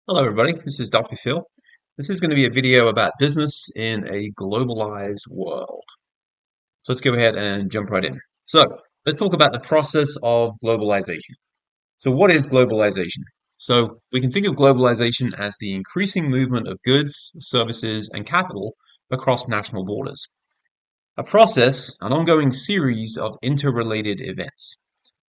Hello, everybody. This is Dr. Phil. This is going to be a video about business in a globalized world. So let's go ahead and jump right in. So let's talk about the process of globalization. So what is globalization? So we can think of globalization as the increasing movement of goods, services, and capital across national borders. A process, an ongoing series of interrelated events.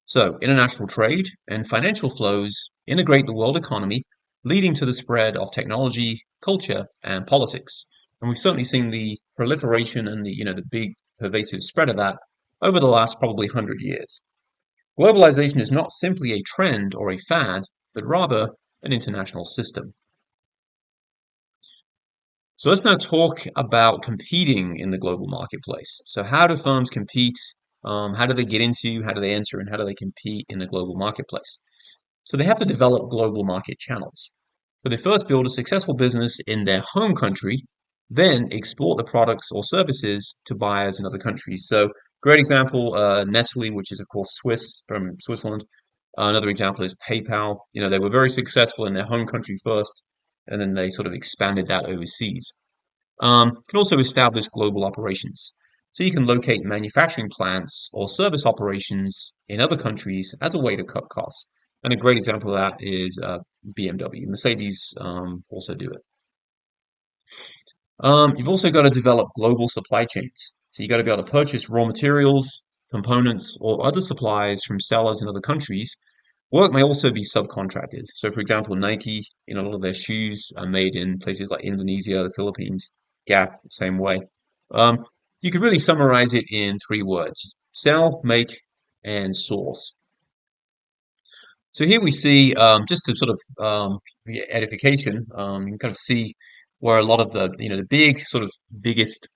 So, international trade and financial flows integrate the world economy, leading to the spread of technology, culture, and politics. And we've certainly seen the proliferation and the big pervasive spread of that over the last probably 100 years. Globalization is not simply a trend or a fad, but rather an international system. So let's now talk about competing in the global marketplace. So how do firms compete? How do they get into, how do they enter, and how do they compete in the global marketplace? So they have to develop global market channels. So they first build a successful business in their home country, then export the products or services to buyers in other countries. So great example, Nestle, which is of course Swiss from Switzerland. Another example is PayPal. They were very successful in their home country first, and then they sort of expanded that overseas. Can also establish global operations. So you can locate manufacturing plants or service operations in other countries as a way to cut costs. And a great example of that is BMW. Mercedes also do it. You've also got to develop global supply chains. So you got to be able to purchase raw materials, components, or other supplies from sellers in other countries. Work may also be subcontracted. So, for example, Nike, a lot of their shoes are made in places like Indonesia, the Philippines, Gap, same way. Um, you could really summarize it in three words: sell, make, and source. So here we see, just to sort of edification, you can kind of see where a lot of the big sort of biggest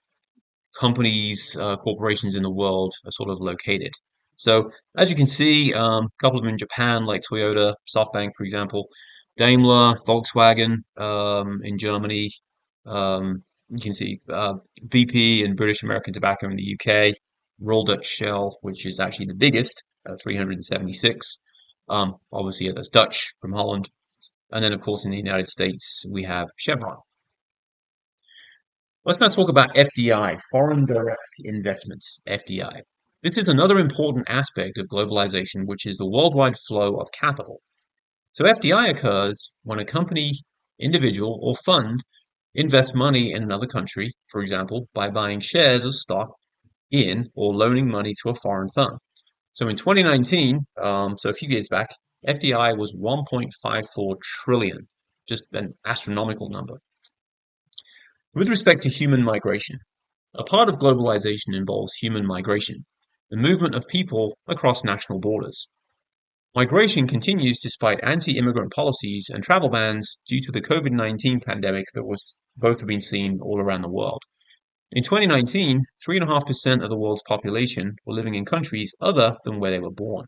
companies, corporations in the world are sort of located. So as you can see, a couple of them in Japan, like Toyota, SoftBank, for example, Daimler, Volkswagen, in Germany. You can see BP and British American Tobacco in the UK, Royal Dutch Shell, which is actually the biggest, 376. Obviously, yeah, that's Dutch from Holland. And then, of course, in the United States, we have Chevron. Let's now talk about FDI, foreign direct investments, FDI. This is another important aspect of globalization, which is the worldwide flow of capital. So FDI occurs when a company, individual, or fund invests money in another country, for example, by buying shares of stock in or loaning money to a foreign firm. So in 2019, so a few years back, FDI was 1.54 trillion, just an astronomical number. With respect to human migration, a part of globalization involves human migration, the movement of people across national borders. Migration continues despite anti-immigrant policies and travel bans due to the COVID-19 pandemic that was both have been seen all around the world. In 2019, 3.5% of the world's population were living in countries other than where they were born.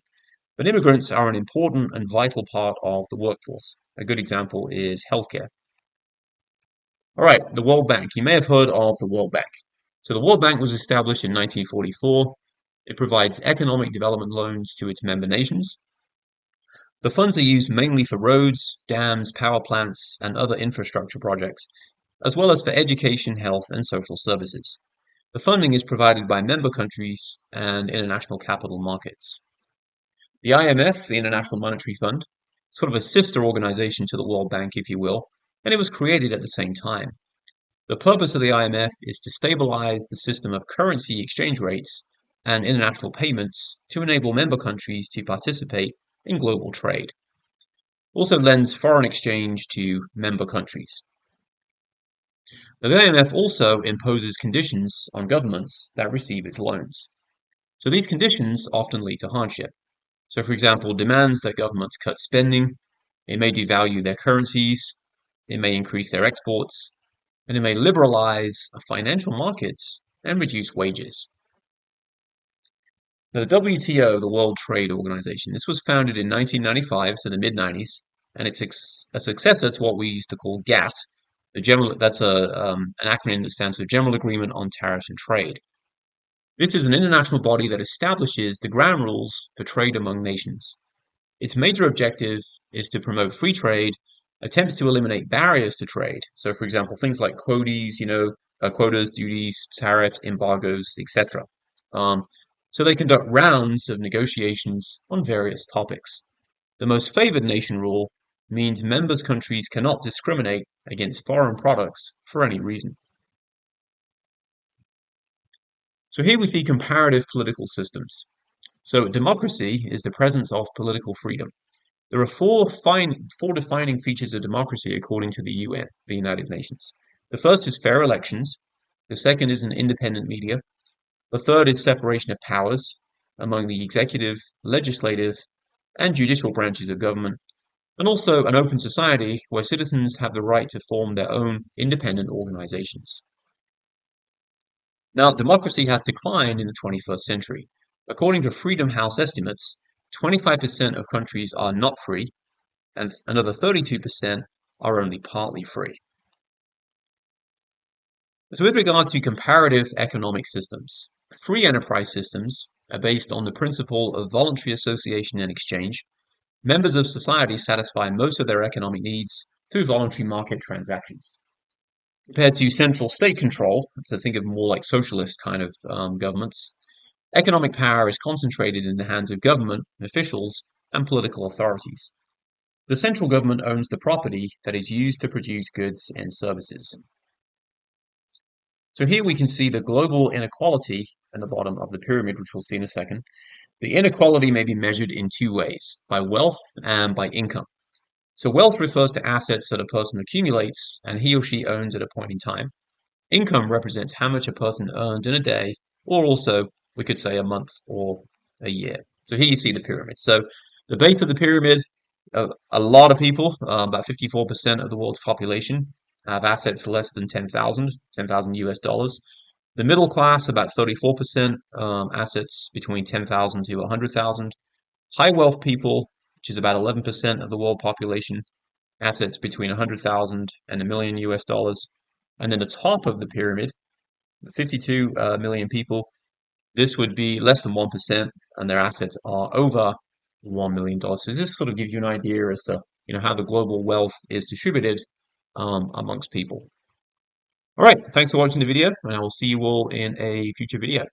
But immigrants are an important and vital part of the workforce. A good example is healthcare. All right, the World Bank. You may have heard of the World Bank. So the World Bank was established in 1944. It provides economic development loans to its member nations. The funds are used mainly for roads, dams, power plants, and other infrastructure projects, as well as for education, health, and social services. The funding is provided by member countries and international capital markets. The IMF, the International Monetary Fund, sort of a sister organization to the World Bank, if you will, and it was created at the same time. The purpose of the IMF is to stabilize the system of currency exchange rates and international payments to enable member countries to participate in global trade. Also lends foreign exchange to member countries. Now, the IMF also imposes conditions on governments that receive its loans. So these conditions often lead to hardship. So, for example, demands that governments cut spending, it may devalue their currencies, it may increase their exports, and it may liberalize financial markets and reduce wages. Now, the WTO, the World Trade Organization, this was founded in 1995, so the mid-90s, and it's a successor to what we used to call GATT. That's an acronym that stands for General Agreement on Tariffs and Trade. This is an international body that establishes the ground rules for trade among nations. Its major objective is to promote free trade attempts to eliminate barriers to trade. So, for example, things like quotas, duties, tariffs, embargoes, etc. Um, so they conduct rounds of negotiations on various topics. The most favored nation rule means members' countries cannot discriminate against foreign products for any reason. So here we see comparative political systems. So democracy is the presence of political freedom. There are four defining features of democracy according to the UN, the United Nations. The first is fair elections. The second is an independent media. The third is separation of powers among the executive, legislative, and judicial branches of government, and also an open society where citizens have the right to form their own independent organizations. Now, democracy has declined in the 21st century. According to Freedom House estimates, 25% of countries are not free, and another 32% are only partly free. So, with regard to comparative economic systems, free enterprise systems are based on the principle of voluntary association and exchange. Members of society satisfy most of their economic needs through voluntary market transactions. Compared to central state control, so think of more like socialist kind of governments, economic power is concentrated in the hands of government, officials, and political authorities. The central government owns the property that is used to produce goods and services. So here we can see the global inequality at the bottom of the pyramid, which we'll see in a second. The inequality may be measured in two ways, by wealth and by income. So wealth refers to assets that a person accumulates and he or she owns at a point in time. Income represents how much a person earned in a day, or also we could say a month or a year. So here you see the pyramid. So the base of the pyramid, a lot of people, about 54% of the world's population, have assets less than 10,000 US dollars. The middle class, about 34%, assets between 10,000 to 100,000. High wealth people, which is about 11% of the world population, assets between 100,000 and a million US dollars. And then the top of the pyramid, 52 million people, this would be less than 1%, and their assets are over $1 million. So this sort of gives you an idea as to how the global wealth is distributed amongst people. All right, thanks for watching the video, and I will see you all in a future video.